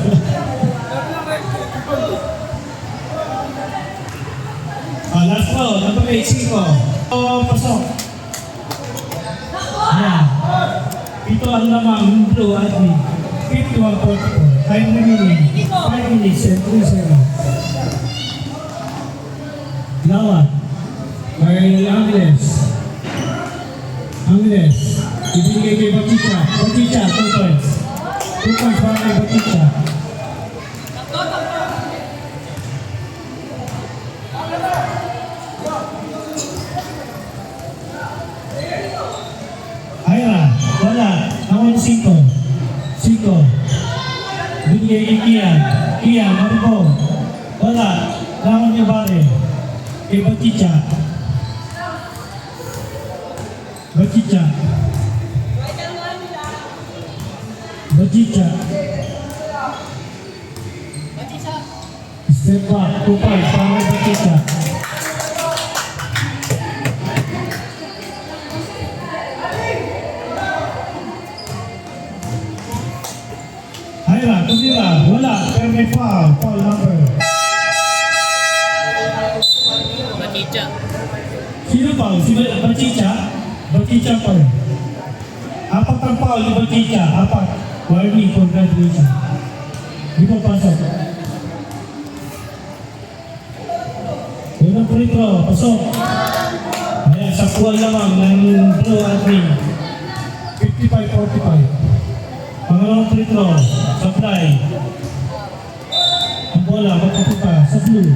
[SPEAKER 1] Last foul, number 8, 5. Pasok. Ayan. Ito ang lamang blue at me. 51-44. Time remaining. 5 minutes and 3 seconds. Lawat. Kay Angeles. Ibigay kay Batita. Batita, 2 points. 2 points para kay Batita. Ira, wala. Nawan Siko. Binigay kay Kian, maribong. Wala. Nawan niya Bare. Kay Batita. Step back, 2 points para kay Batita. Ira, tumira, wala. Pero may foul number.
[SPEAKER 2] Batita.
[SPEAKER 1] Sino foul? Si Batita? Batita pa rin. 4 ang foul ni Batita. 4. Warning, congratulations. Di mo pasok. Unang free throw, pasok. Ayan, saktuan lamang ng blue at green. 55-45. Pangalawang free throw, supply. Ang bola, magpapunta sa blue.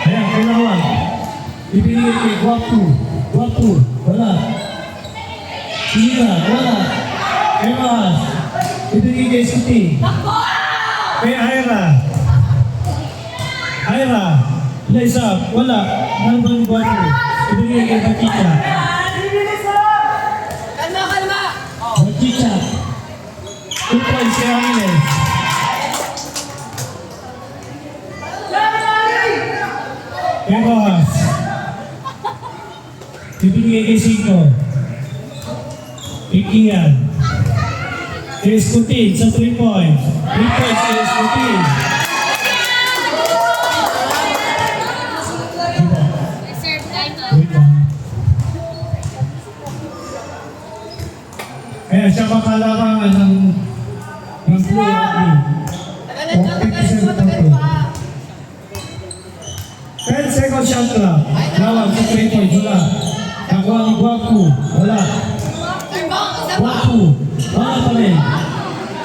[SPEAKER 1] Ayan, kailangan. Ibigay kay Guapo, wala. Sina, wala. Emas, ibigay kay Siti. Kay Ira, Liza, wala. Nandun Guapo, ibigay kay Batita. Batita. 2 points kay Angeles. Kay Rojas. Ibigay kay 5. Ikian. Kay Escutin sa 3 points. 3 points kay Escutin.
[SPEAKER 4] Reserve time.
[SPEAKER 1] Wait lang. Kaya siya makalabangan ng blue at green. 10 seconds shot clock. Lawag sa 3 points. Wala. Nakuha ni Guapo. Wala. Guapo. Wala pa rin.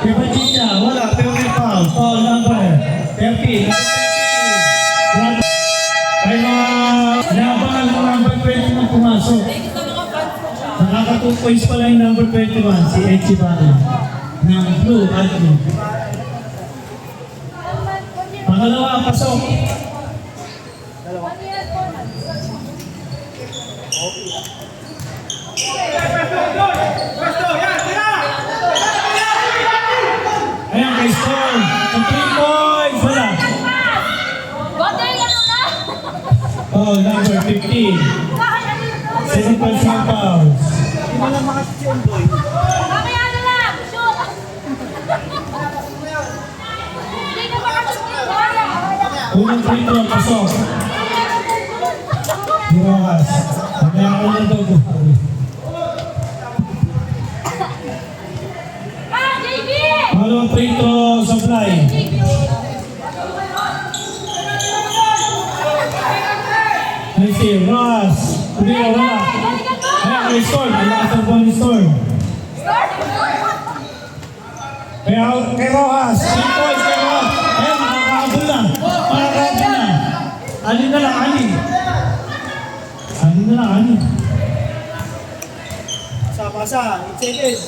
[SPEAKER 1] Kay Bachita. Wala. Pero may foul. Foul number 30. Kaya mga nabangan ng number 20 na pumasok. Nakaka 2 points pala yung number 21. Si Echibano. Ng blue at blue. Pangalawa, pasok. Ayan, kay Storm. Ang 3 points. Wala. Oh, number 15. 7 points ng fouls.
[SPEAKER 3] Hindi mo lang makasip yung boy.
[SPEAKER 1] Unang free throw, pasok. Hirokas. Mamaya ko lang daw. Pangalawang free throw, supply. Nice team, Rojas. Hindi ko, wala. Ayan, kay Storm. Ang lakas ng ball ni Storm. Kay Rojas. 3 points kay Rojas. Ayan, makakaabol na. Makakaabol na. Alin na lang, alin. Alin na lang, alin.
[SPEAKER 3] Pasa, 8 seconds.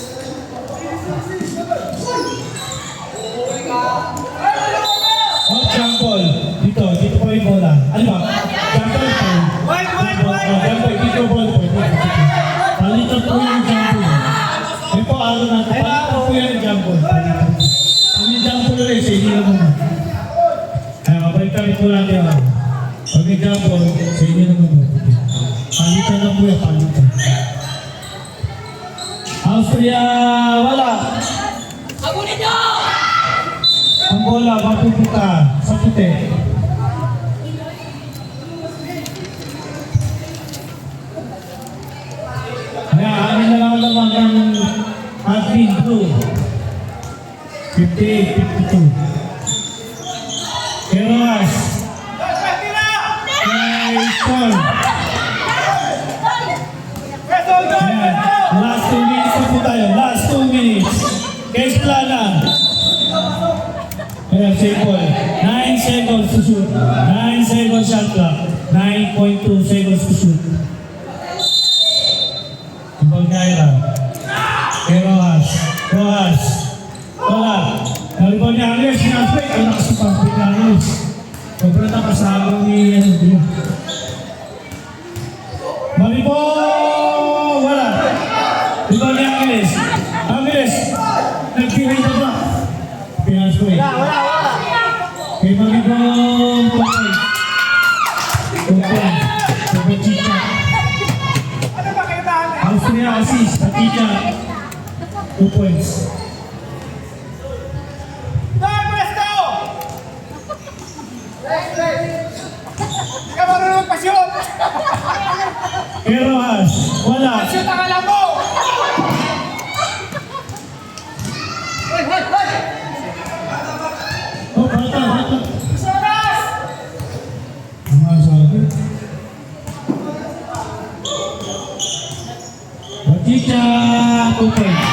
[SPEAKER 1] Oh, jump ball. Dito po yung bola. Ano ba? Jump ball po. Jump ball, dito ball po. Palitan po yung jump ball. May po, ano na. Palitan po yung jump ball. Pag yung jump ball ulit, sa inyo na muna. Ay, mabalitan po natin. Pag yung jump ball, sa inyo na muna. Palitan na po yung palitan. Austria, wala.
[SPEAKER 2] Abunin nyo!
[SPEAKER 1] Ang bola, mapupunta sa puti. Kaya, amin na lang naman ang admin blue. 58-52. Keras. Kay Storm. Ayan. Last 2 minutes na po tayo. Last 2 minutes. Kay Plana. Ayan, save ball. 9 seconds to shoot. 9 seconds shot clock. 9.2 seconds to shoot. Ibang Naira. Kay Rojas. Rojas. Wala. Nalibang ni Agnes. Pinaspek. Ay, nakasipaspek ni Agnes. Sobrang nakasabang ni Andrew. Mali po! Wala. Ibang ni Agnes. Agnes. Nagpiray na ba? Pinaspek. Kay Magigong Pagay. Pagay. Pagay Chicha. Austria assist. Chicha. 2 points. Kay Rojas. Wala. Oh, bata. Ang sabi. Chicha. 2 points.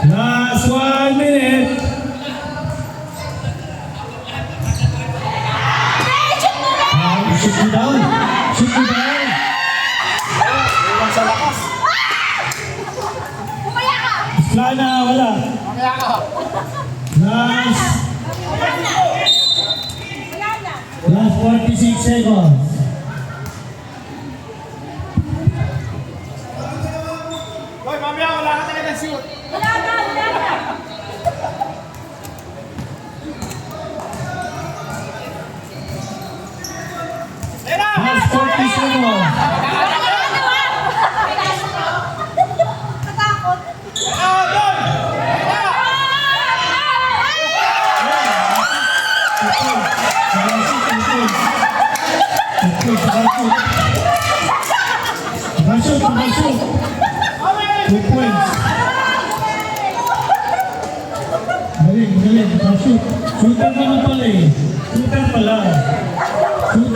[SPEAKER 1] Last 1 minute. Shoot me down. Shoot me down.
[SPEAKER 3] Ilang sa lakas.
[SPEAKER 1] Plana, wala. Last 46 seconds.
[SPEAKER 3] Hoy, mamaya wala ka talaga shoot.
[SPEAKER 4] Wala
[SPEAKER 1] Last 40 seconds. Shoot. 2 points. Galing. Shoot. Shooter ka na pala eh. Shooter pala. Hindi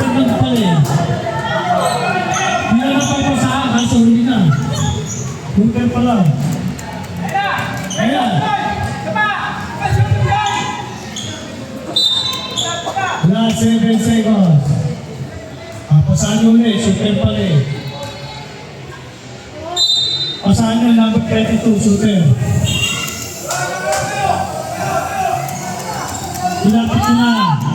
[SPEAKER 1] na napapasahan kaso hindi na. Shooter pala. Ayan. Last 7 seconds. Pasahan nyo ulit. Shooter pala eh. Pasahan nyo number 22. Shooter. Ilapit nyo na.